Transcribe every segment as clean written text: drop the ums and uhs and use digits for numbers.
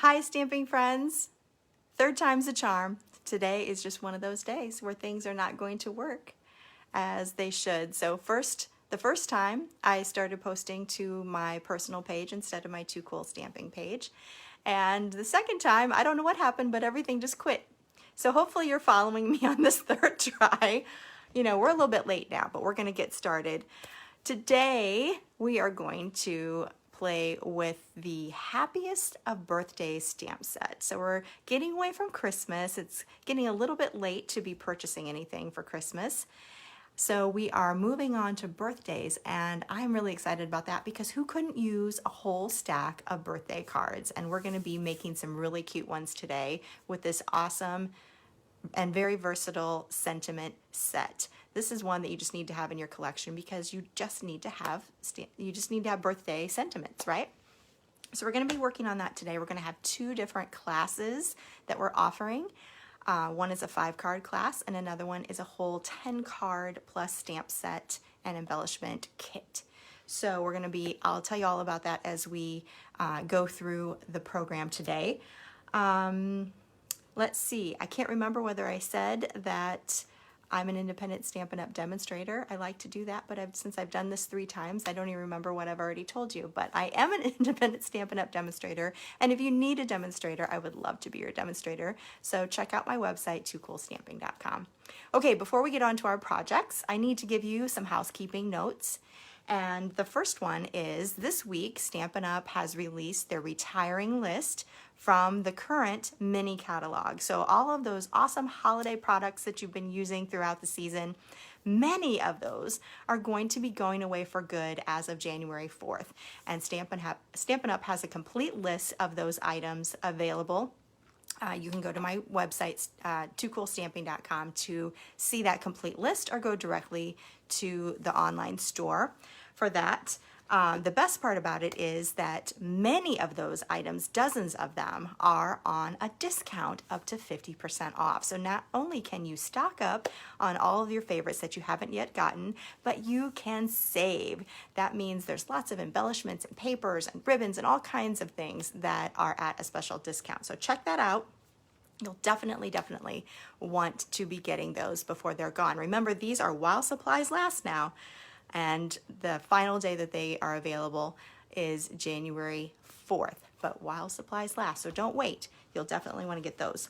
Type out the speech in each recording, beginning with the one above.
Hi, stamping friends. Third time's a charm. Today is just one of those days where things are not going to work as they should. So the first time I started posting to my personal page instead of my Too Cool stamping page. And the second time, I don't know what happened, but everything just quit. So hopefully you're following me on this third try. You know, we're a little bit late now, but we're gonna get started. Today, we are going to play with the Happiest of Birthdays stamp set. So we're getting away from Christmas. It's getting a little bit late to be purchasing anything for Christmas. So we are moving on to birthdays, and I'm really excited about that because who couldn't use a whole stack of birthday cards? And we're gonna be making some really cute ones today with this awesome and very versatile sentiment set. This is one that you just need to have in your collection because you just need to have birthday sentiments, right? So we're going to be working on that today. We're going to have two different classes that we're offering. One is a 5-card class and another one is a whole 10-card plus stamp set and embellishment kit. So we're going to I'll tell you all about that as we go through the program today. Let's see, I can't remember whether I said that I'm an independent Stampin' Up! Demonstrator. I like to do that, but since I've done this 3 times, I don't even remember what I've already told you. But I am an independent Stampin' Up! Demonstrator, and if you need a demonstrator, I would love to be your demonstrator. So check out my website, toocoolstamping.com. Okay, before we get on to our projects, I need to give you some housekeeping notes. And the first one is this week, Stampin' Up! Has released their retiring list from the current mini catalog. So all of those awesome holiday products that you've been using throughout the season, many of those are going to be going away for good as of January 4th. And Stampin' Up! Has a complete list of those items available. You can go to my website, toocoolstamping.com, to see that complete list or go directly to the online store for that. The best part about it is that many of those items, dozens of them, are on a discount up to 50% off. So not only can you stock up on all of your favorites that you haven't yet gotten, but you can save. That means there's lots of embellishments and papers and ribbons and all kinds of things that are at a special discount. So check that out. You'll definitely want to be getting those before they're gone. Remember, these are while supplies last now, and the final day that they are available is January 4th, but while supplies last, so don't wait. You'll definitely want to get those.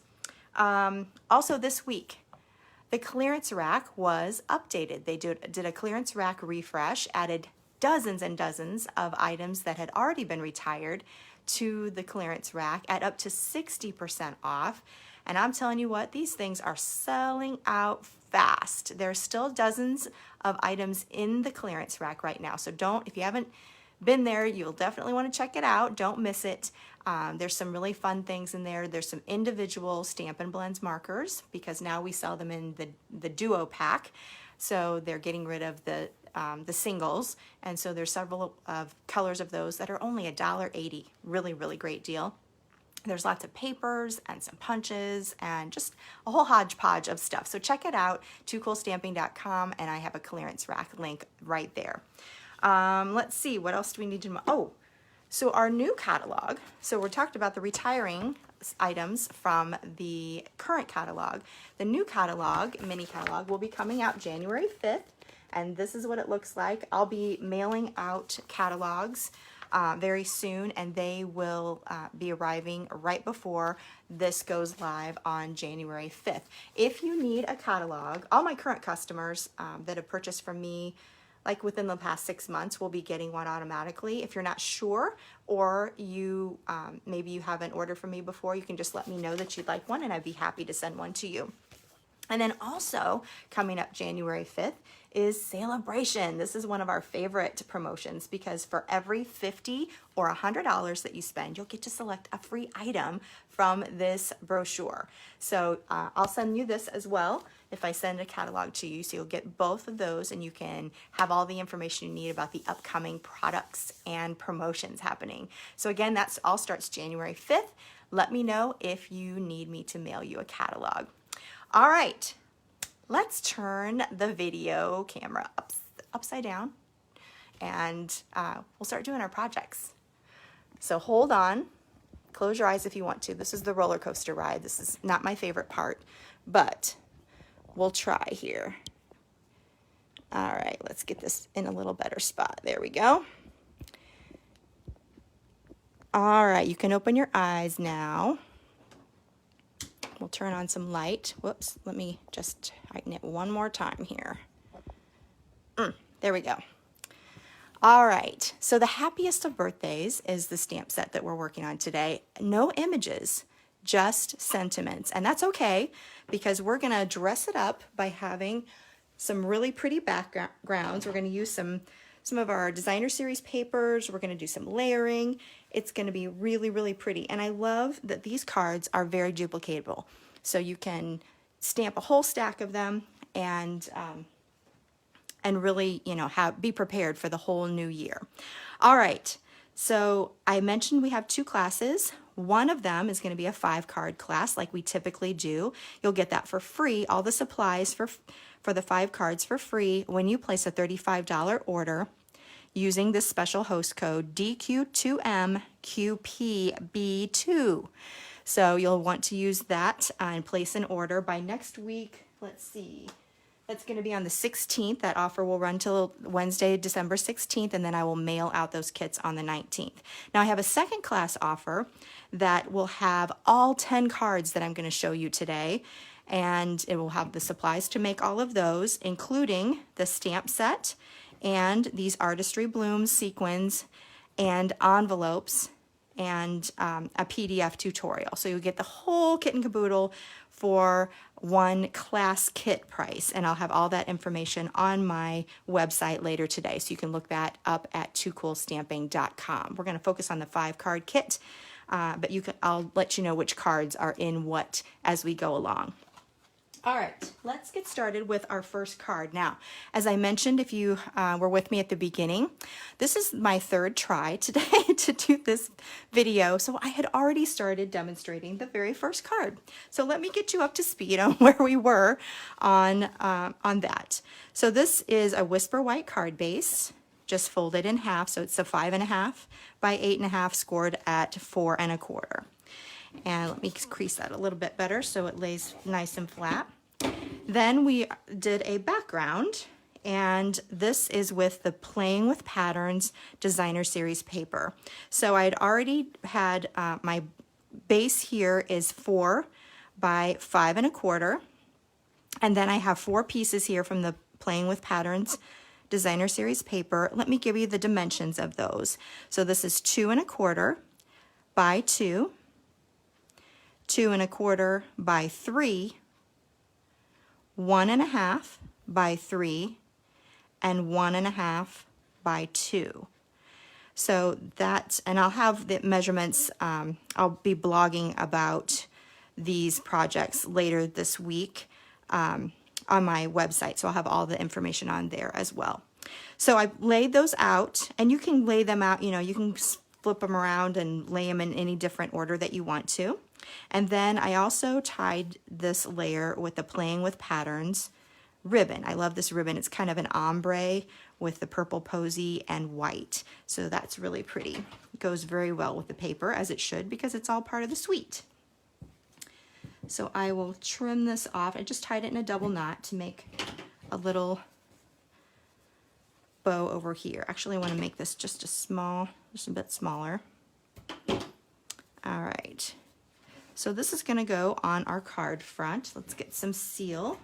Also this week, the clearance rack was updated. They did a clearance rack refresh, added dozens and dozens of items that had already been retired to the clearance rack at up to 60% off. And I'm telling you what, these things are selling out fast. There's still dozens of items in the clearance rack right now. So if you haven't been there, you'll definitely want to check it out. Don't miss it. There's some really fun things in there. There's some individual Stampin' Blends markers because now we sell them in the duo pack. So they're getting rid of the singles, and so there's several of colors of those that are only $1.80. Really great deal. There's lots of papers and some punches and just a whole hodgepodge of stuff. So check it out, toocoolstamping.com, and I have a clearance rack link right there. Let's see, what else do we need to know? Oh, so our new catalog. So we talked about the retiring items from the current catalog. The new catalog, mini catalog, will be coming out January 5th. And this is what it looks like. I'll be mailing out catalogs very soon, and they will be arriving right before this goes live on January 5th. If you need a catalog, all my current customers that have purchased from me like within the past 6 months will be getting one automatically. If you're not sure, or you maybe you haven't ordered from me before, you can just let me know that you'd like one and I'd be happy to send one to you. And then also coming up January 5th is Celebration. This is one of our favorite promotions because for every $50 or $100 that you spend, you'll get to select a free item from this brochure. So I'll send you this as well if I send a catalog to you. So you'll get both of those and you can have all the information you need about the upcoming products and promotions happening. So again, that's all starts January 5th. Let me know if you need me to mail you a catalog. All right, let's turn the video camera upside down and we'll start doing our projects. So hold on, Close your eyes if you want to. This is the roller coaster ride. This is not my favorite part, but we'll try here. All right, let's get this in a little better spot. There we go. All right, you can open your eyes now. We'll turn on some light. Whoops, let me just tighten it one more time here. There we go. All right, so the Happiest of Birthdays is the stamp set that we're working on today. No images, just sentiments. And that's okay, because we're gonna dress it up by having some really pretty backgrounds. We're gonna use some of our designer series papers. We're gonna do some layering. It's gonna be really, really pretty. And I love that these cards are very duplicatable. So you can stamp a whole stack of them and really, you know, be prepared for the whole new year. All right, so I mentioned we have 2 classes. One of them is going to be a 5-card class like we typically do. You'll get that for free, all the supplies for the 5 cards for free when you place a $35 order using this special host code DQ2MQPB2. So you'll want to use that and place an order by next week. Let's see. That's going to be on the 16th. That offer will run till Wednesday, December 16th, and then I will mail out those kits on the 19th. Now I have a second class offer that will have all 10 cards that I'm going to show you today, and it will have the supplies to make all of those, including the stamp set and these Artistry Blooms sequins and envelopes and a PDF tutorial. So you'll get the whole kit and caboodle for one class kit price, and I'll have all that information on my website later today, so you can look that up at toocoolstamping.com. We're going to focus on the 5-card kit, but I'll let you know which cards are in what as we go along. All right, let's get started with our first card. Now, as I mentioned, if you were with me at the beginning, this is my 3rd try today to do this video. So I had already started demonstrating the very first card. So let me get you up to speed on where we were on that. So this is a Whisper White card base, just folded in half. So it's a 5.5 by 8.5 scored at 4 1/4. And let me crease that a little bit better so it lays nice and flat. Then we did a background, and this is with the Playing with Patterns Designer Series paper. So I had already had my base here is 4 by 5 1/4, and then I have 4 pieces here from the Playing with Patterns Designer Series paper. Let me give you the dimensions of those. So this is 2 1/4 by 2, 2 1/4 by 3, 1 1/2 by 3, and 1 1/2 by 2. So that's, and I'll have the measurements, I'll be blogging about these projects later this week on my website. So I'll have all the information on there as well. So I laid those out, and you can lay them out, you know, you can flip them around and lay them in any different order that you want to. And then I also tied this layer with the Playing with Patterns ribbon. I love this ribbon. It's kind of an ombre with the purple posy and white. So that's really pretty. It goes very well with the paper, as it should, because it's all part of the suite. So I will trim this off. I just tied it in a double knot to make a little bow over here. Actually, I want to make this just a bit smaller. All right. So this is going to go on our card front. Let's get some seal.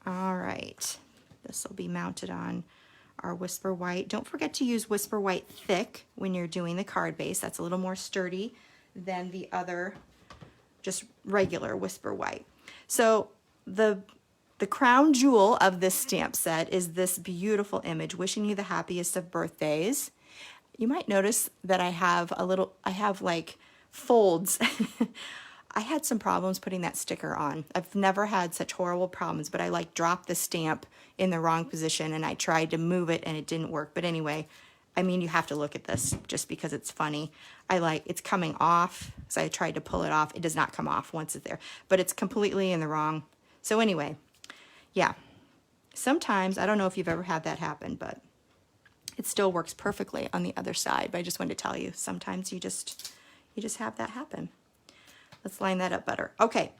All right. This will be mounted on our Whisper White. Don't forget to use Whisper White thick when you're doing the card base. That's a little more sturdy than the other just regular Whisper White. So the crown jewel of this stamp set is this beautiful image, Wishing You the Happiest of Birthdays. You might notice that I have like folds. I had some problems putting that sticker on. I've never had such horrible problems, but I like dropped the stamp in the wrong position and I tried to move it and it didn't work. But anyway, I mean, you have to look at this just because it's funny. It's coming off, so I tried to pull it off. It does not come off once it's there, but it's completely in the wrong. So anyway, yeah, Sometimes, I don't know if you've ever had that happen, but it still works perfectly on the other side. But I just wanted to tell you, sometimes you just have that happen. Let's line that up better. Okay,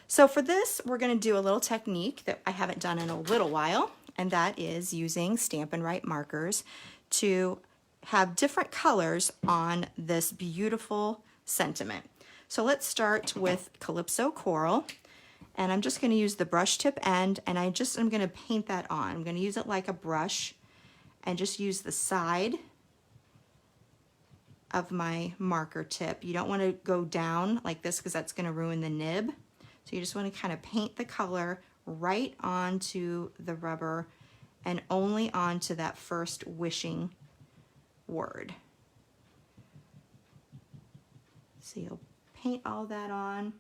so for this, we're gonna do a little technique that I haven't done in a little while, and that is using Stampin' Write markers to have different colors on this beautiful sentiment. So let's start with Calypso Coral, and I'm just gonna use the brush tip end, and I'm gonna paint that on. I'm gonna use it like a brush and just use the side of my marker tip. You don't want to go down like this because that's going to ruin the nib. So you just want to kind of paint the color right onto the rubber and only onto that first wishing word. So you'll paint all that on.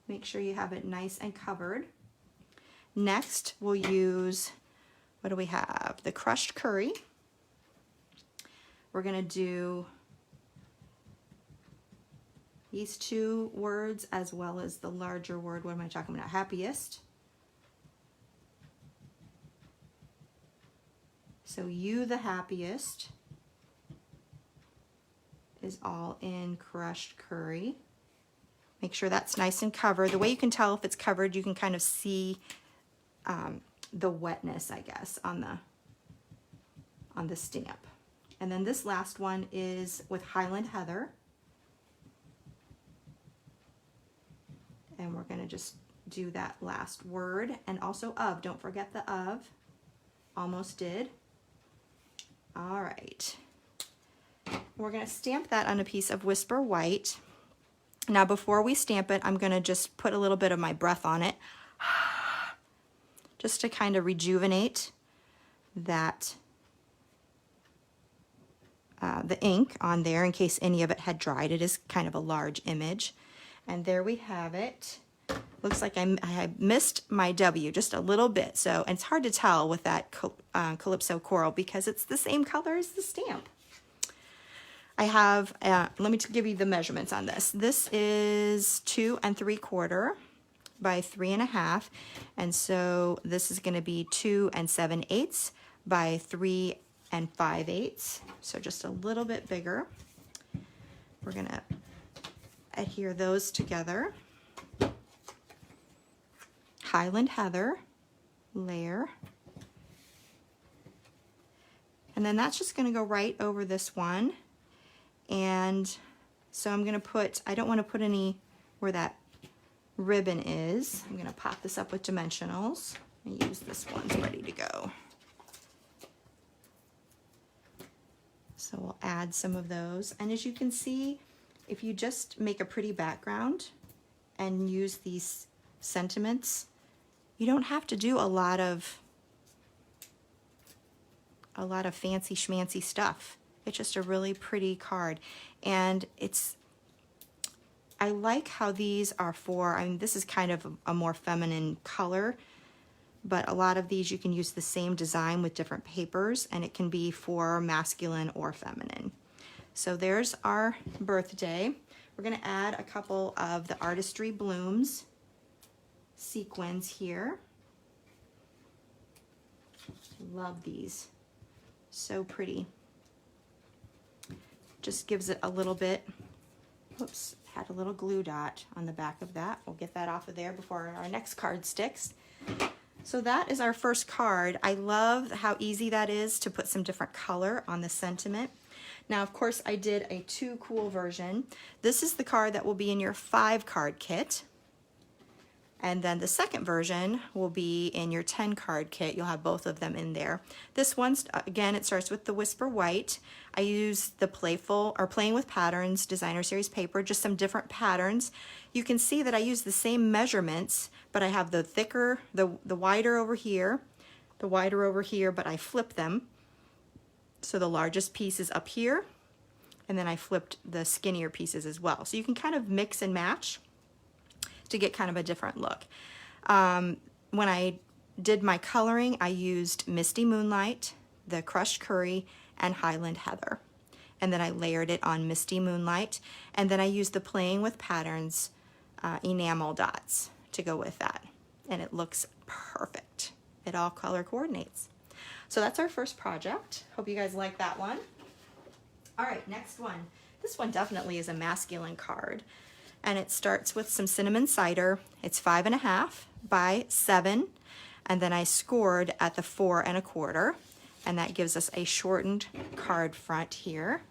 Make sure you have it nice and covered. Next, we'll use, what do we have? The crushed curry. We're going to do these two words as well as the larger word. What am I talking about? Happiest. So you the happiest is all in crushed curry. Make sure that's nice and covered. The way you can tell if it's covered, you can kind of see the wetness, I guess, on the stamp. And then this last one is with Highland Heather. And we're going to just do that last word, and also of. Don't forget the of. Almost did. All right. We're going to stamp that on a piece of Whisper White. Now before we stamp it, I'm going to just put a little bit of my breath on it, just to kind of rejuvenate that the ink on there in case any of it had dried. It is kind of a large image. And there we have it. Looks like I missed my W just a little bit. So, and it's hard to tell with that Calypso Coral because it's the same color as the stamp. I have, let me give you the measurements on this. This is 2 3/4 by 3 1/2. And so this is gonna be 2 7/8 by 3 5/8. So just a little bit bigger. We're gonna adhere those together. Highland Heather layer. And then that's just gonna go right over this one. And so I'm gonna put, I don't wanna put any where that ribbon is. I'm gonna pop this up with dimensionals and use this one's ready to go. So we'll add some of those. And as you can see, if you just make a pretty background and use these sentiments, you don't have to do a lot of fancy schmancy stuff. It's just a really pretty card. And I like how these are for, I mean, this is kind of a more feminine color, but a lot of these you can use the same design with different papers, and it can be for masculine or feminine. So there's our birthday. We're gonna add a couple of the Artistry Blooms sequins here. Love these, so pretty. Just gives it a little bit, whoops, had a little glue dot on the back of that. We'll get that off of there before our next card sticks. So that is our first card. I love how easy that is to put some different color on the sentiment. Now, of course, I did a 2 cool version. This is the card that will be in your 5 card kit. And then the second version will be in your 10 card kit. You'll have both of them in there. This one's, again, it starts with the Whisper White. I use the Playing with Patterns Designer Series paper, just some different patterns. You can see that I use the same measurements, but I have the thicker, the wider over here, the wider over here, but I flip them. So the largest piece is up here, and then I flipped the skinnier pieces as well. So you can kind of mix and match to get kind of a different look. When I did my coloring, I used Misty Moonlight, the Crushed Curry, and Highland Heather. And then I layered it on Misty Moonlight, and then I used the Playing with Patterns enamel dots to go with that. And it looks perfect. it all color coordinates. So that's our first project. Hope you guys like that one. All right, next one. This one definitely is a masculine card, and it starts with some cinnamon cider. It's 5.5 by 7, and then I scored at the 4 1/4, and that gives us a shortened card front here.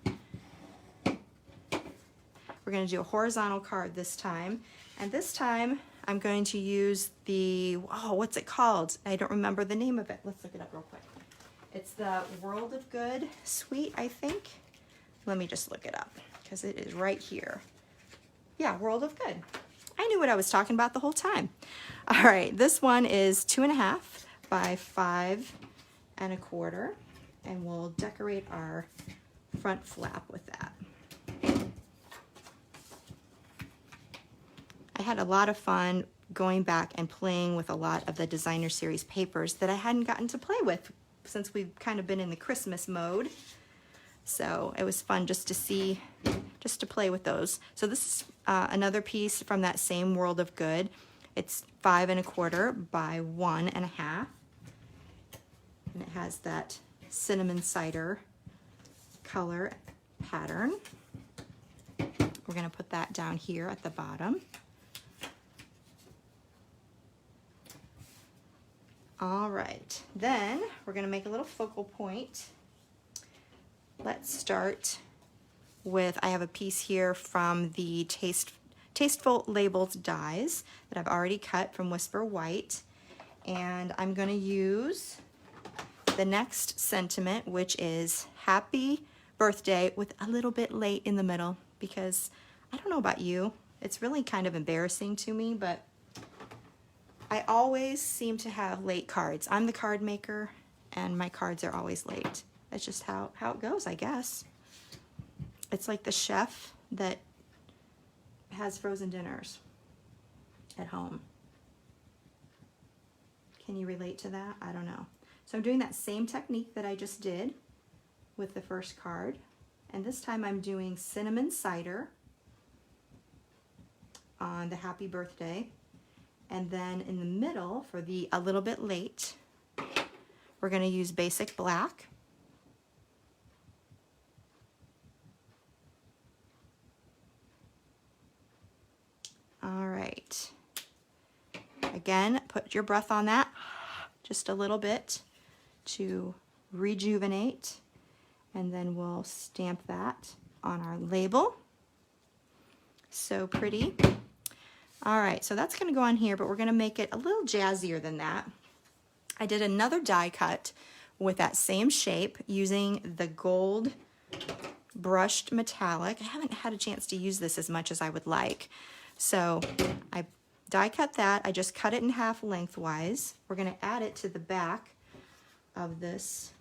We're going to do a horizontal card this time, and this time I'm going to use the, oh, what's it called? I don't remember the name of it. Let's look it up real quick. It's the World of Good suite, I think. Let me just look it up because it is right here. Yeah, World of Good. I knew what I was talking about the whole time. All right, this one is 2.5 by 5 1/4, and we'll decorate our front flap with that. I had a lot of fun going back and playing with a lot of the designer series papers that I hadn't gotten to play with since we've kind of been in the Christmas mode. So it was fun just to see, just to play with those. So this is another piece from that same World of Good. It's 5 1/4 by 1 1/2. And it has that cinnamon cider color pattern. We're gonna put that down here at the bottom. All right, then we're gonna make a little focal point. Let's start with, I have a piece here from the Tasteful labeled dies that I've already cut from Whisper White. And I'm gonna use the next sentiment, which is Happy Birthday with a little bit late in the middle, because I don't know about you, it's really kind of embarrassing to me, but I always seem to have late cards. I'm the card maker and my cards are always late. That's just how it goes, I guess. It's like the chef that has frozen dinners at home. Can you relate to that? I don't know. So I'm doing that same technique that I just did with the first card. And this time I'm doing cinnamon cider on the Happy Birthday. And then in the middle, for the a little bit late, we're going to use basic black. All right. Again, put your breath on that just a little bit to rejuvenate. And then we'll stamp that on our label. So pretty. All right, so that's gonna go on here, but we're gonna make it a little jazzier than that. I did another die cut with that same shape using the gold brushed metallic. I haven't had a chance to use this as much as I would like. So I die cut that. I just cut it in half lengthwise. We're gonna add it to the back of this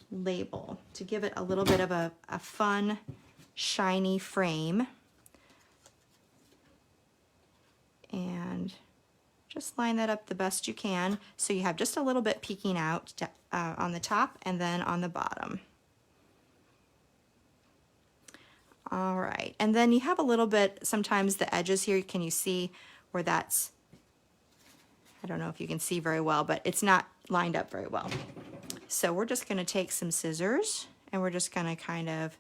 label to give it a little bit of a fun, shiny frame. And just line that up the best you can so you have just a little bit peeking out on the top and then on the bottom. All right, and then you have a little bit, sometimes the edges here, can you see where that's, I don't know if you can see very well, but it's not lined up very well. So we're just gonna take some scissors and we're just gonna kind of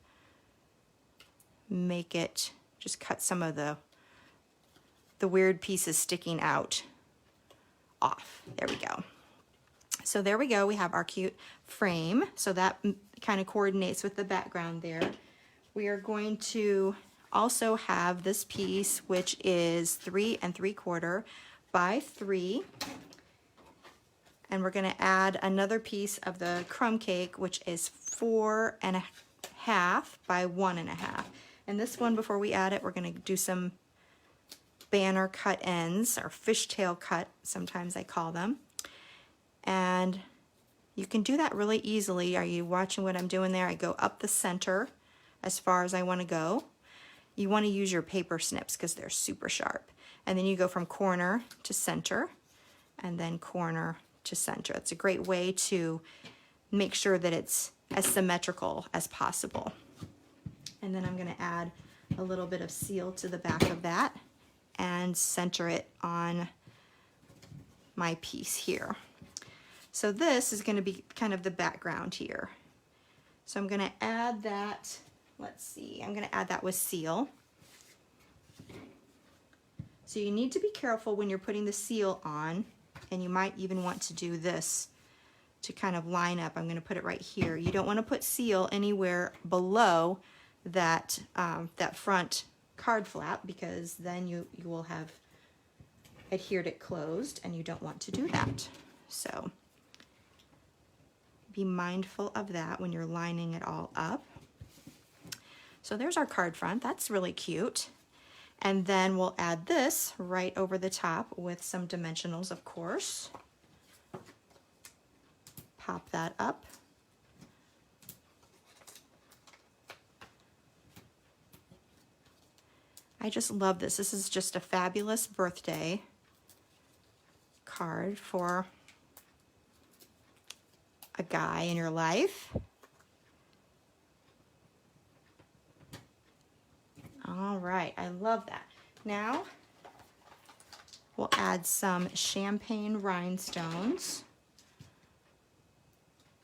make it, just cut some of the weird pieces sticking out off. There we go. So there we go, we have our cute frame. So that kind of coordinates with the background there. We are going to also have this piece, which is 3 3/4 by 3. And we're gonna add another piece of the crumb cake, which is 4 1/2 by 1 1/2. And this one, before we add it, we're gonna do some banner cut ends, or fishtail cut, sometimes I call them. And you can do that really easily. Are you watching what I'm doing there? I go up the center as far as I want to go. You want to use your paper snips because they're super sharp. And then you go from corner to center, and then corner to center. It's a great way to make sure that it's as symmetrical as possible. And then I'm going to add a little bit of seal to the back of that and center it on my piece here. So this is going to be kind of the background here. So I'm going to add that, let's see, I'm going to add that with seal. So you need to be careful when you're putting the seal on, and you might even want to do this to kind of line up. I'm going to put it right here. You don't want to put seal anywhere below that, that front card flap, because then you will have adhered it closed, and you don't want to do that. So be mindful of that when you're lining it all up. So there's our card front. That's really cute. And then we'll add this right over the top with some dimensionals, of course. Pop that up. I just love this. This is just a fabulous birthday card for a guy in your life. All right, I love that. Now we'll add some champagne rhinestones,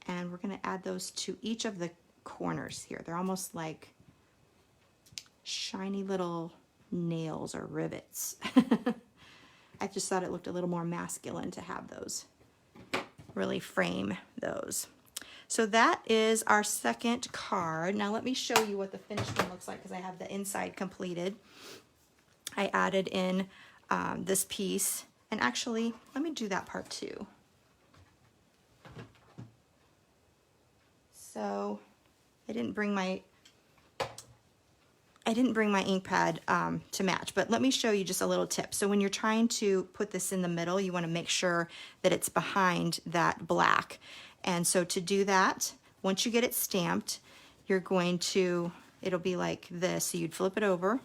and we're going to add those to each of the corners here. They're almost like shiny little nails or rivets. I just thought it looked a little more masculine to have those, really frame those. So that is our second card. Now let me show you what the finished one looks like, because I have the inside completed. I added in this piece, and actually let me do that part too. So I didn't bring my ink pad to match, but let me show you just a little tip. So when you're trying to put this in the middle, you want to make sure that it's behind that black. And so to do that, once you get it stamped, you're going to, it'll be like this. So you'd flip it over,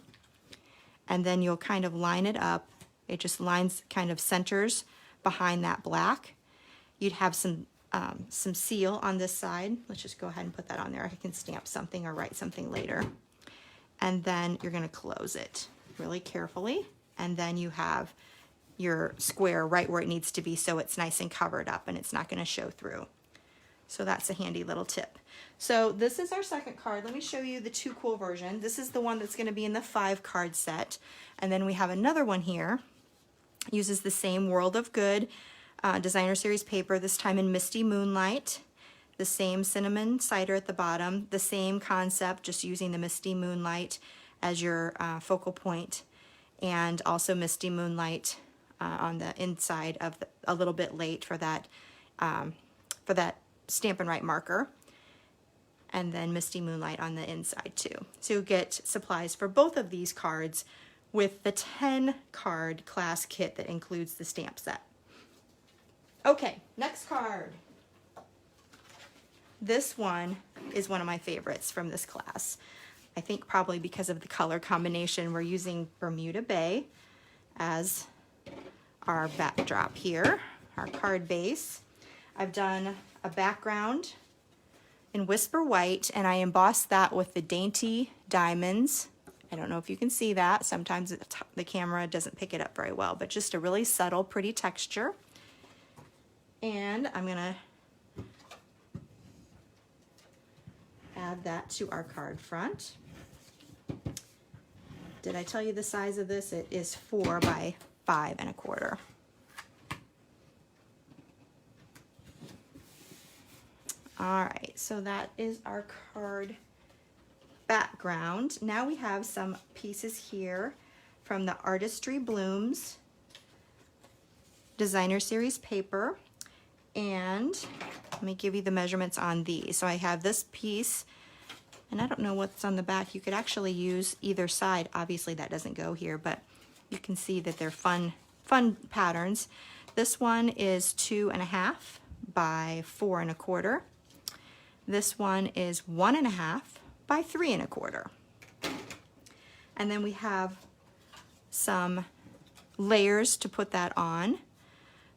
and then you'll kind of line it up. It just lines, kind of centers behind that black. You'd have some seal on this side. Let's just go ahead and put that on there. I can stamp something or write something later. And then you're going to close it really carefully, and then you have your square right where it needs to be, so it's nice and covered up and it's not going to show through. So that's a handy little tip. So this is our second card. Let me show you the Too Cool version. This is the one that's going to be in the 5 card set, and then we have another one here. Uses the same World of Good designer series paper, this time in Misty Moonlight. The same cinnamon cider at the bottom, the same concept, just using the Misty Moonlight as your focal point, and also Misty Moonlight on the inside of a little bit late for that Stampin' Write marker, and then Misty Moonlight on the inside too. So you'll get supplies for both of these cards with the 10 card class kit that includes the stamp set. Okay, next card. This one is one of my favorites from this class. I think probably because of the color combination. We're using Bermuda Bay as our backdrop here, our card base. I've done a background in Whisper White, and I embossed that with the Dainty Diamonds. I don't know if you can see that. Sometimes the camera doesn't pick it up very well, but just a really subtle, pretty texture. And I'm gonna add that to our card front. Did I tell you the size of this? It is 4 by 5 1/4. All right, so that is our card background. Now we have some pieces here from the Artistry Blooms designer series paper, and let me give you the measurements on these. So I have this piece, and I don't know what's on the back. You could actually use either side. Obviously that doesn't go here, but you can see that they're fun patterns. This one is 2.5 by 4 1/4. This one is 1.5 by 3 1/4. And then we have some layers to put that on.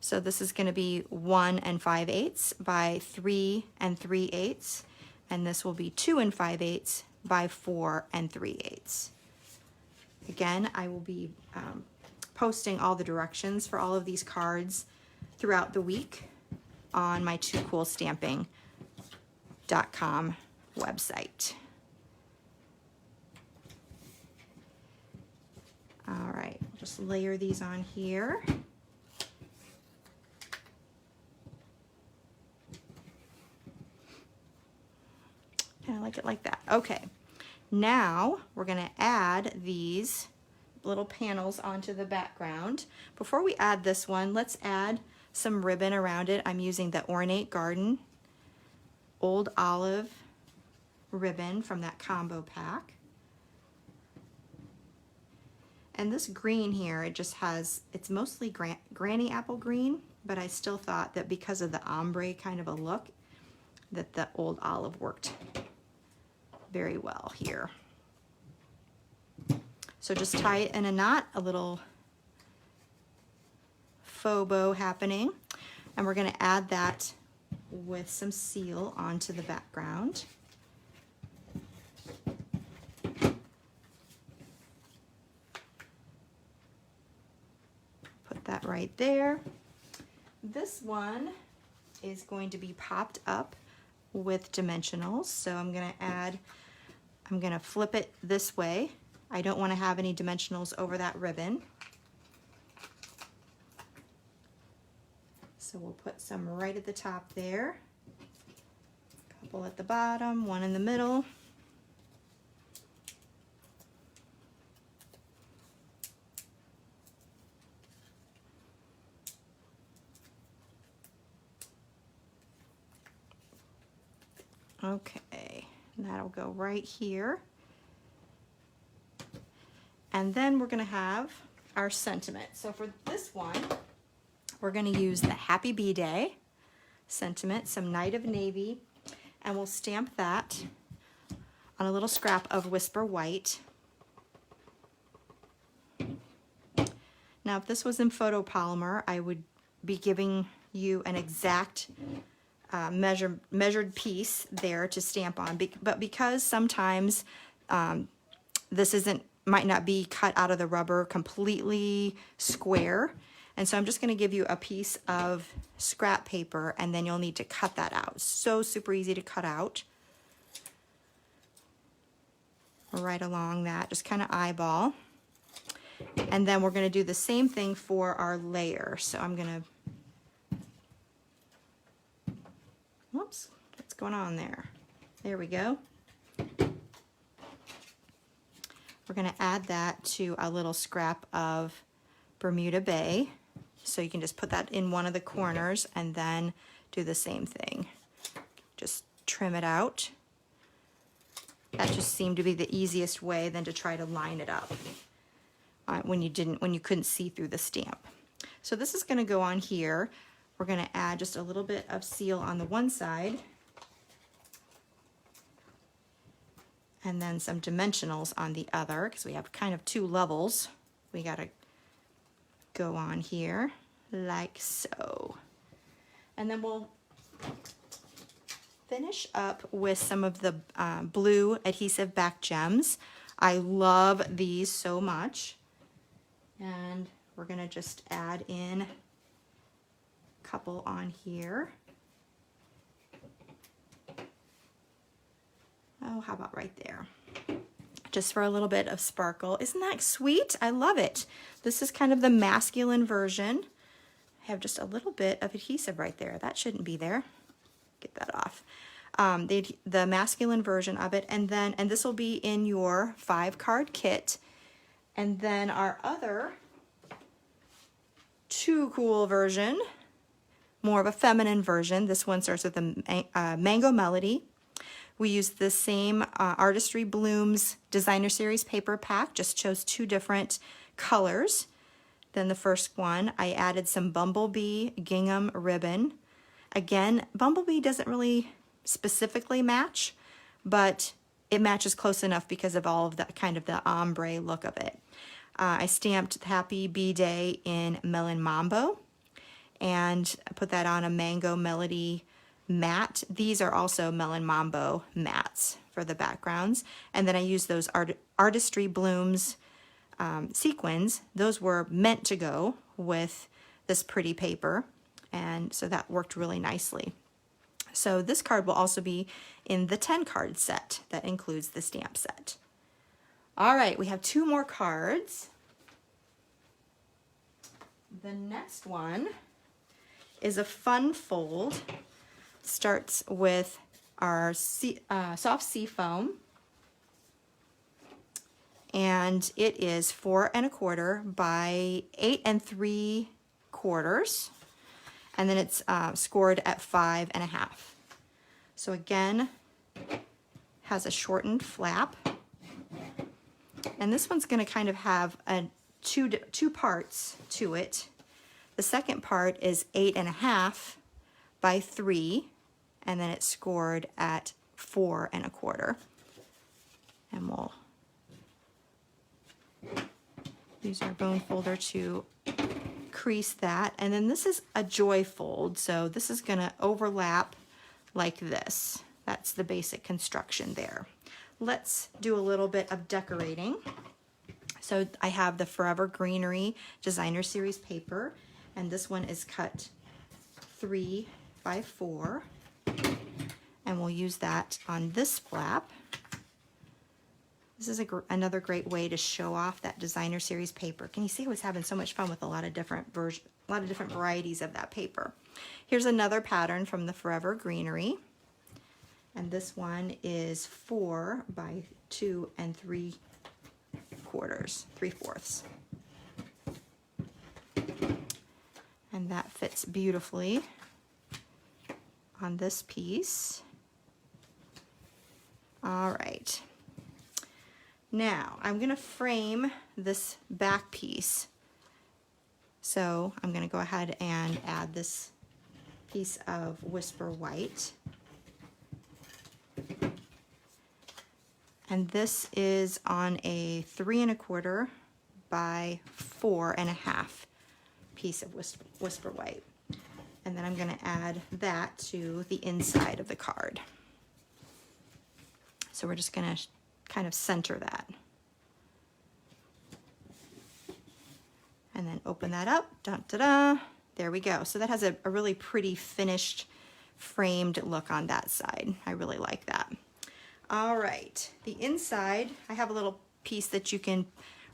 So this is going to be 1 5/8 by 3 3/8, and this will be 2 5/8 by 4 3/8. Again, I will be posting all the directions for all of these cards throughout the week, on my toocoolstamping.com website. All right, just layer these on here. I like it like that. Okay, now we're gonna add these little panels onto the background. Before we add this one, let's add some ribbon around it. I'm using the Ornate Garden Old Olive ribbon from that combo pack. And this green here, it just has, it's mostly granny apple green, but I still thought that because of the ombre kind of a look, that the old olive worked very well here. So just tie it in a knot, a little faux bow happening, and we're going to add that with some seal onto the background. Put that right there. This one is going to be popped up with dimensionals, so I'm going to flip it this way. I don't want to have any dimensionals over that ribbon. So we'll put some right at the top there, a couple at the bottom, one in the middle. Okay, and that'll go right here. And then we're gonna have our sentiment. So for this one, we're gonna use the Happy B-Day sentiment, some Night of Navy, and we'll stamp that on a little scrap of Whisper White. Now, if this was in photopolymer, I would be giving you an exact measured piece there to stamp on, but because sometimes this might not be cut out of the rubber completely square, and so I'm just going to give you a piece of scrap paper, and then you'll need to cut that out. So super easy to cut out. Right along that, just kind of eyeball. And then we're going to do the same thing for our layer. So I'm going to, whoops, what's going on there? There we go. We're going to add that to a little scrap of Bermuda Bay. So you can just put that in one of the corners and then do the same thing. Just trim it out. That just seemed to be the easiest way than to try to line it up when you couldn't see through the stamp. So this is going to go on here. We're going to add just a little bit of seal on the one side, and then some dimensionals on the other, because we have kind of two levels. We got to go on here like so. And then we'll finish up with some of the blue Adhesive-Backed gems. I love these so much. And we're going to just add in a couple on here. Oh, how about right there? Just for a little bit of sparkle. Isn't that sweet? I love it. This is kind of the masculine version. I have just a little bit of adhesive right there. That shouldn't be there. Get that off. The masculine version of it, and this will be in your 5-card kit. And then our other Too Cool version, more of a feminine version. This one starts with a Mango Melody. We used the same Artistry Blooms Designer Series paper pack, just chose 2 different colors. Then the first one, I added some Bumblebee gingham ribbon. Again, Bumblebee doesn't really specifically match, but it matches close enough because of all of that kind of the ombre look of it. I stamped Happy B-Day in Melon Mambo and put that on a Mango Melody matte. These are also Melon Mambo mattes for the backgrounds. And then I used those Artistry Blooms sequins. Those were meant to go with this pretty paper. and so that worked really nicely. So this card will also be in the 10 card set that includes the stamp set. All right, we have 2 more cards. The next one is a fun fold. Starts with our soft sea foam, and it is 4 1/4 by 8 3/4, and then it's scored at 5 1/2. So again, has a shortened flap, and this one's going to kind of have two parts to it. The second part is 8 1/2 by 3, and then it's scored at 4 1/4. And we'll use our bone folder to crease that. And then this is a joy fold, so this is going to overlap like this. That's the basic construction there. Let's do a little bit of decorating. So I have the Forever Greenery Designer Series paper, and this one is cut 3 by 4, and we'll use that on this flap. This is another great way to show off that Designer Series paper. Can you see I was having so much fun with a lot of different varieties of that paper? Here's another pattern from the Forever Greenery, and this one is 4 by 2 3/4. And that fits beautifully on this piece. All right. Now I'm going to frame this back piece. So I'm going to go ahead and add this piece of Whisper White. And this is on a 3 1/4 by 4 1/2 piece of Whisper White. And then I'm going to add that to the inside of the card. So we're just going to kind of center that. And then open that up. Dun, da, da. There we go. So that has a really pretty finished framed look on that side. I really like that. All right, the inside, I have a little piece that you can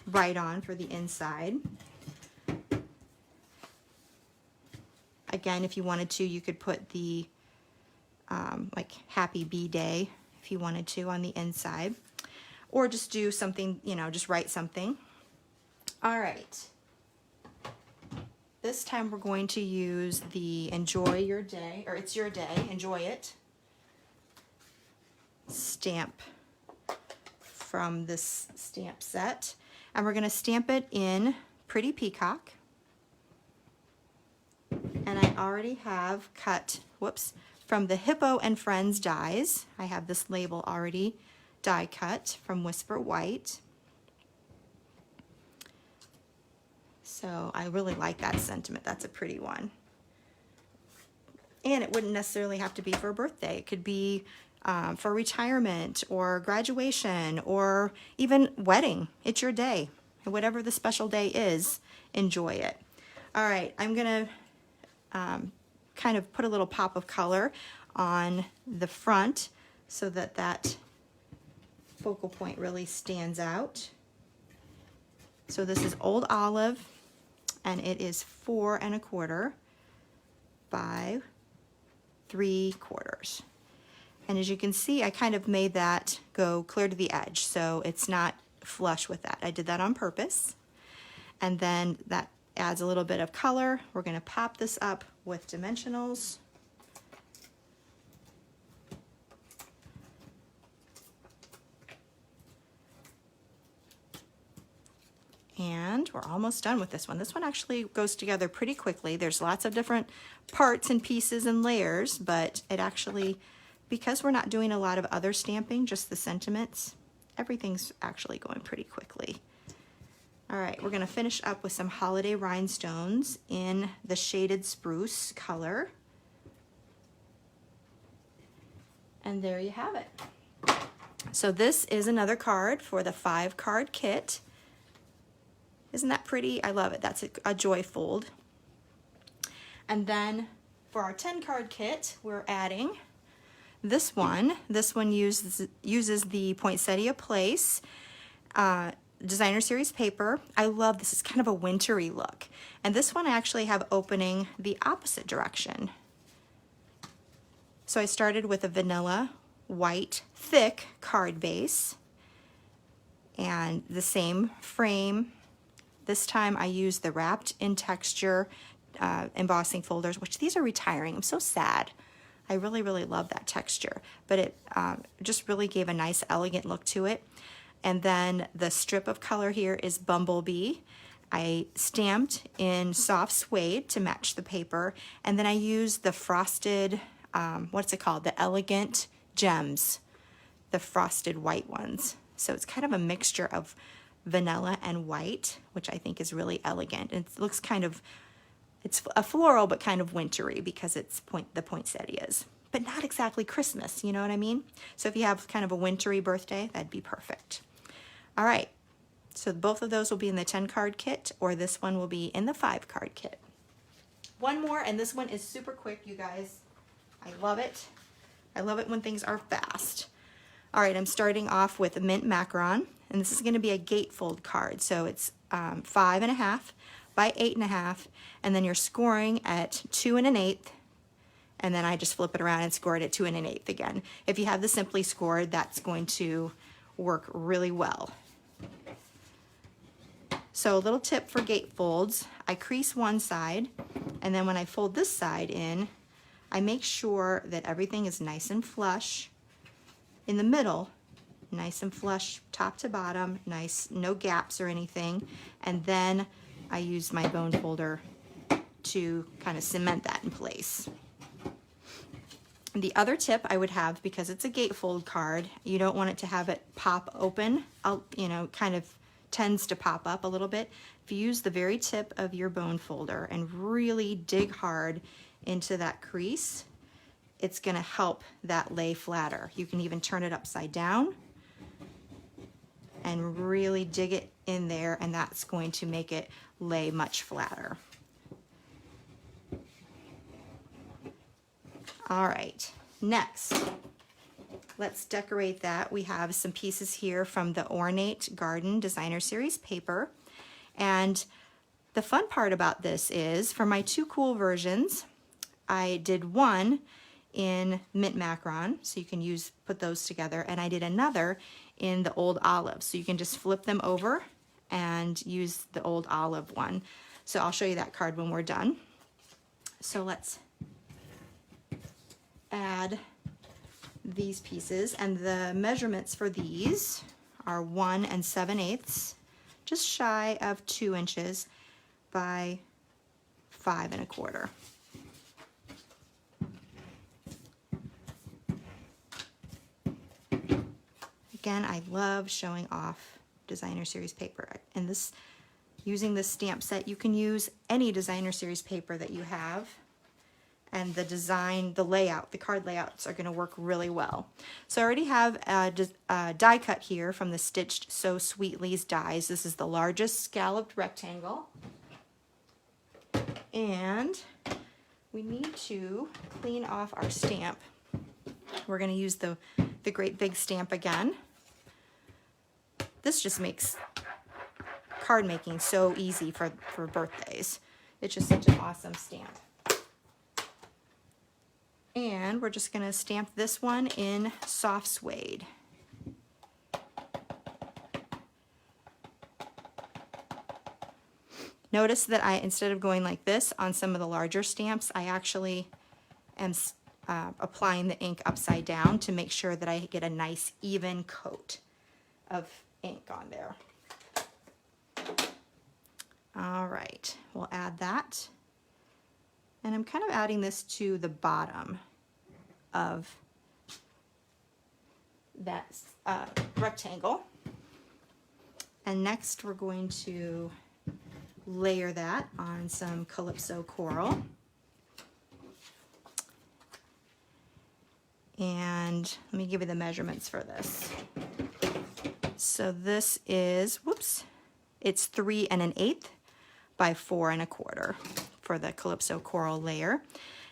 write on for the inside. Again, if you wanted to, you could put the like Happy Bee Day if you wanted to on the inside, or just do something, you know, just write something. All right. This time we're going to use the Enjoy Your Day, or It's Your Day, Enjoy It stamp from this stamp set, and we're going to stamp it in Pretty Peacock. And I already have cut, from the Hippo and Friends dies. I have this label already die cut from Whisper White. So I really like that sentiment. That's a pretty one. And it wouldn't necessarily have to be for a birthday. It could be for retirement or graduation or even wedding. It's your day. And whatever the special day is, enjoy it. All right, I'm going to kind of put a little pop of color on the front so that that focal point really stands out. So this is Old Olive, and it is 4 1/4 by 3/4. And as you can see, I kind of made that go clear to the edge, so it's not flush with that. I did that on purpose. And then that adds a little bit of color. We're going to pop this up with dimensionals. And we're almost done with this one. This one actually goes together pretty quickly. There's lots of different parts and pieces and layers, but it actually, because we're not doing a lot of other stamping, just the sentiments, everything's actually going pretty quickly. All right, we're going to finish up with some holiday rhinestones in the shaded spruce color. And there you have it. So this is another card for the 5-card kit. Isn't that pretty? I love it. That's a joy fold. And then for our 10 card kit, we're adding this one. This one uses the Poinsettia Place Designer Series paper. I love this. It's kind of a wintry look. And this one I actually have opening the opposite direction. So I started with a vanilla white thick card base and the same frame. This time I used the wrapped in texture embossing folders, which these are retiring. I'm so sad. I really, really love that texture, but it just really gave a nice elegant look to it. And then the strip of color here is Bumblebee. I stamped in soft suede to match the paper, and then I used the frosted, what's it called? The Elegant Gems, the frosted white ones. So it's kind of a mixture of vanilla and white, which I think is really elegant. It looks kind of, it's a floral, but kind of wintry because it's the poinsettias, but not exactly Christmas, you know what I mean? So if you have kind of a wintry birthday, that'd be perfect. All right, so both of those will be in the 10 card kit, or this one will be in the 5 card kit. One more, and this one is super quick, you guys. I love it. I love it when things are fast. All right, I'm starting off with a mint macaron, and this is going to be a gatefold card. So it's 5.5 by 8.5, and then you're scoring at 2 1/8, and then I just flip it around and score it at 2 1/8 again. If you have the simply scored, that's going to work really well. So a little tip for gatefolds: I crease one side, and then when I fold this side in, I make sure that everything is nice and flush in the middle, nice and flush top to bottom, nice, no gaps or anything, and then I use my bone folder to kind of cement that in place. The other tip I would have, because it's a gatefold card, you don't want it to have it pop open, you know, kind of tends to pop up a little bit. If you use the very tip of your bone folder and really dig hard into that crease, it's going to help that lay flatter. You can even turn it upside down and really dig it in there, and that's going to make it lay much flatter. All right, next, let's decorate that. We have some pieces here from the Ornate Garden Designer Series paper. And the fun part about this is, for my 2 cool versions, I did one in mint macaron, so you can put those together, and I did another in the old olive. So you can just flip them over and use the old olive one. So I'll show you that card when we're done. So let's add these pieces, and the measurements for these are 1 7/8, just shy of 2 inches by 5 1/4. Again, I love showing off Designer Series paper, and this, using this stamp set, you can use any Designer Series paper that you have, and the design, the layout, the card layouts are going to work really well. So I already have a die cut here from the Stitched So Sweetly's dies. This is the largest scalloped rectangle, and we need to clean off our stamp. We're going to use the Great Big Stamp again. This just makes card making so easy for birthdays. It's just such an awesome stamp. And we're just going to stamp this one in soft suede. Notice that instead of going like this on some of the larger stamps, I actually am applying the ink upside down to make sure that I get a nice even coat of ink on there. All right, we'll add that. And I'm kind of adding this to the bottom of that rectangle. And next we're going to layer that on some Calypso coral. And let me give you the measurements for this. So this is, whoops, it's 3 1/8 by 4 1/4 for the Calypso Coral layer.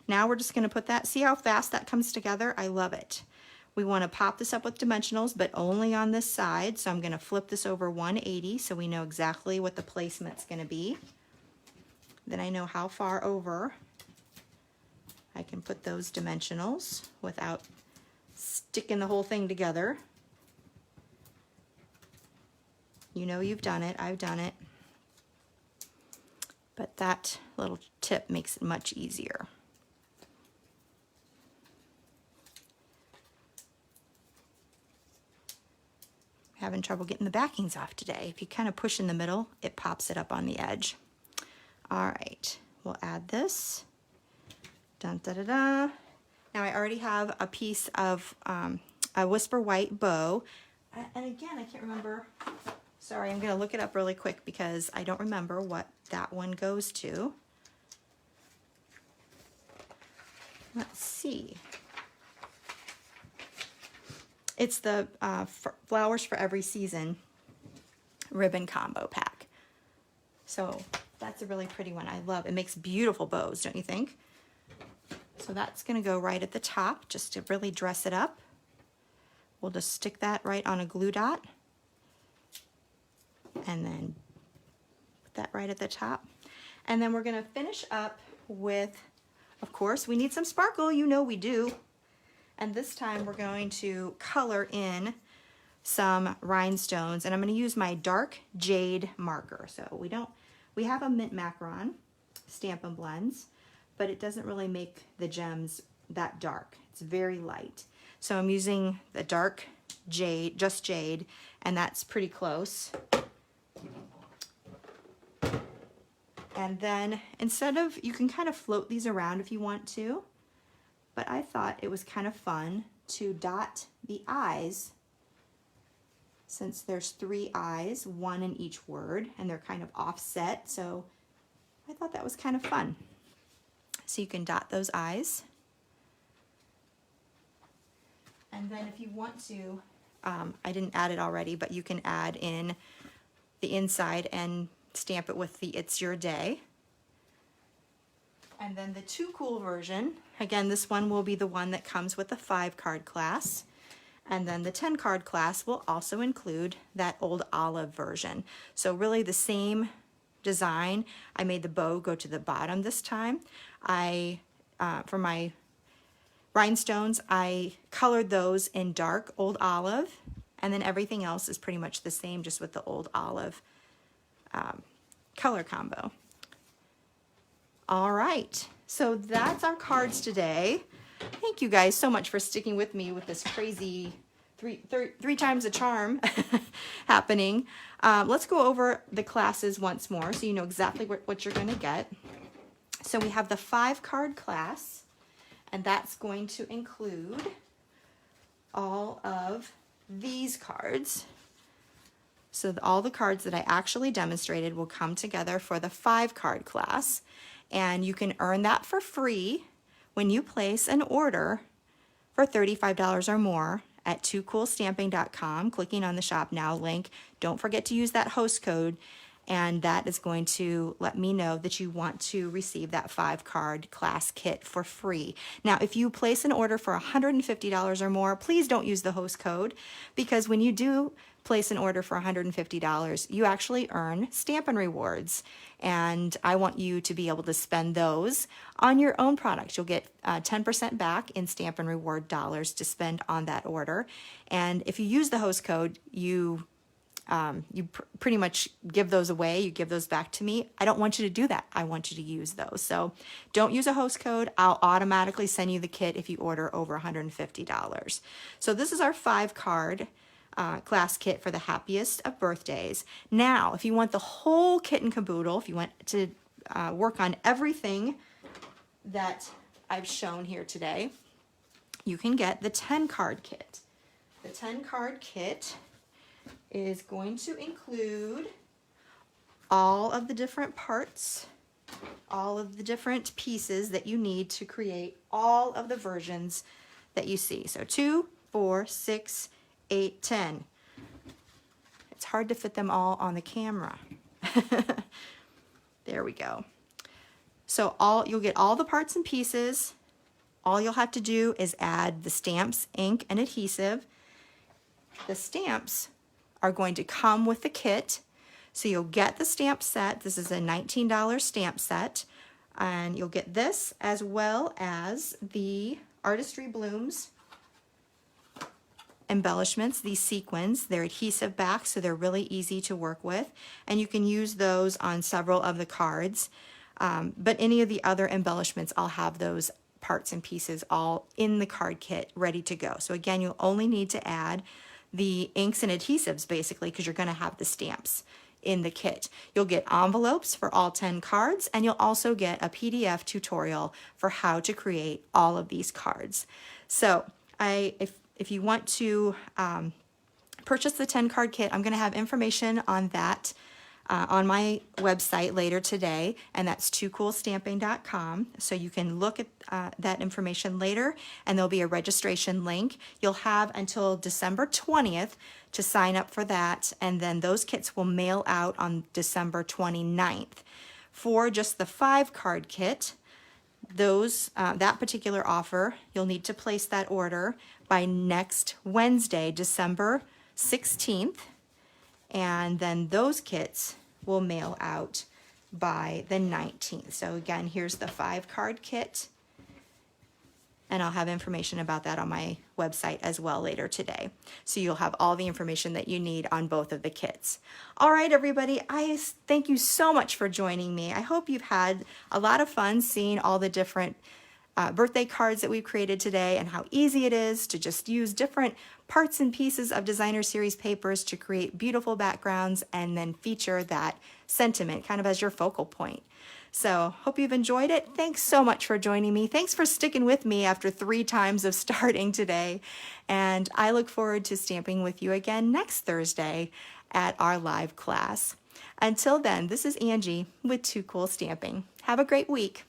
Now we're just gonna put that, see how fast that comes together? I love it. We wanna pop this up with dimensionals, but only on this side. So I'm gonna flip this over 180 so we know exactly what the placement's gonna be. Then I know how far over I can put those dimensionals without sticking the whole thing together. You know you've done it, I've done it. But that little tip makes it much easier. Having trouble getting the backings off today. If you kind of push in the middle, it pops it up on the edge. All right, we'll add this. Dun, da, da, da. Now I already have a piece of a Whisper White bow. And again, I can't remember. Sorry, I'm gonna look it up really quick because I don't remember what that one goes to. Let's see. It's the Flowers for Every Season ribbon combo pack. So that's a really pretty one. I love it. It makes beautiful bows, don't you think? So that's gonna go right at the top just to really dress it up. We'll just stick that right on a glue dot and then put that right at the top. And then we're gonna finish up with, of course, we need some sparkle, you know we do. And this time we're going to color in some rhinestones, and I'm going to use my dark jade marker. So we have a mint macaron Stampin' Blends, but it doesn't really make the gems that dark. It's very light. So I'm using the dark jade, just jade, and that's pretty close. And then instead of, you can kind of float these around if you want to, but I thought it was kind of fun to dot the eyes, since there's 3 eyes, 1 in each word, and they're kind of offset, so I thought that was kind of fun. So you can dot those eyes. And then if you want to, I didn't add it already, but you can add in the inside and stamp it with the It's Your Day. And then the Too Cool version, again, this one will be the one that comes with the 5-card class. And then the 10-card class will also include that Old Olive version. So really the same design. I made the bow go to the bottom this time. For my rhinestones, I colored those in dark Old Olive, and then everything else is pretty much the same, just with the Old Olive color combo. All right, so that's our cards today. Thank you guys so much for sticking with me with this crazy three times a charm happening. Let's go over the classes once more so you know exactly what you're going to get. So we have the 5-card class, and that's going to include all of these cards. So all the cards that I actually demonstrated will come together for the 5-card class, and you can earn that for free when you place an order for $35 or more at toocoolstamping.com, clicking on the Shop Now link. Don't forget to use that host code, and that is going to let me know that you want to receive that 5-card class kit for free. Now, if you place an order for $150 or more, please don't use the host code, because when you do place an order for $150, you actually earn Stampin' Rewards, and I want you to be able to spend those on your own products. You'll get 10% back in Stampin' Reward dollars to spend on that order, and if you use the host code, you pretty much give those away. You give those back to me. I don't want you to do that. I want you to use those. So don't use a host code. I'll automatically send you the kit if you order over $150. So this is our 5-card class kit for the Happiest of Birthdays. Now, if you want the whole kit and caboodle, if you want to work on everything that I've shown here today, you can get the 10-card kit. The 10-card kit is going to include all of the different parts, all of the different pieces that you need to create all of the versions that you see. So 2, 4, 6, 8, 10. It's hard to fit them all on the camera. There we go. So you'll get all the parts and pieces. All you'll have to do is add the stamps, ink, and adhesive. The stamps are going to come with the kit. So you'll get the stamp set. This is a $19 stamp set. And you'll get this as well as the Artistry Blooms embellishments, these sequins. They're adhesive-backed, so they're really easy to work with. And you can use those on several of the cards. But any of the other embellishments, I'll have those parts and pieces all in the card kit ready to go. So again, you'll only need to add the inks and adhesives basically because you're going to have the stamps in the kit. You'll get envelopes for all 10 cards, and you'll also get a PDF tutorial for how to create all of these cards. So if you want to purchase the 10 card kit, I'm going to have information on that on my website later today, and that's toocoolstamping.com. So you can look at that information later, and there'll be a registration link. You'll have until December 20th to sign up for that, and then those kits will mail out on December 29th. For just the 5 card kit, that particular offer, you'll need to place that order by next Wednesday, December 16th. And then those kits will mail out by the 19th. So again, here's the 5 card kit. And I'll have information about that on my website as well later today. So you'll have all the information that you need on both of the kits. All right, everybody, I thank you so much for joining me. I hope you've had a lot of fun seeing all the different birthday cards that we've created today and how easy it is to just use different parts and pieces of designer series papers to create beautiful backgrounds and then feature that sentiment kind of as your focal point. So hope you've enjoyed it. Thanks so much for joining me. Thanks for sticking with me after 3 times of starting today. And I look forward to stamping with you again next Thursday at our live class. Until then, this is Angie with Too Cool Stamping. Have a great week.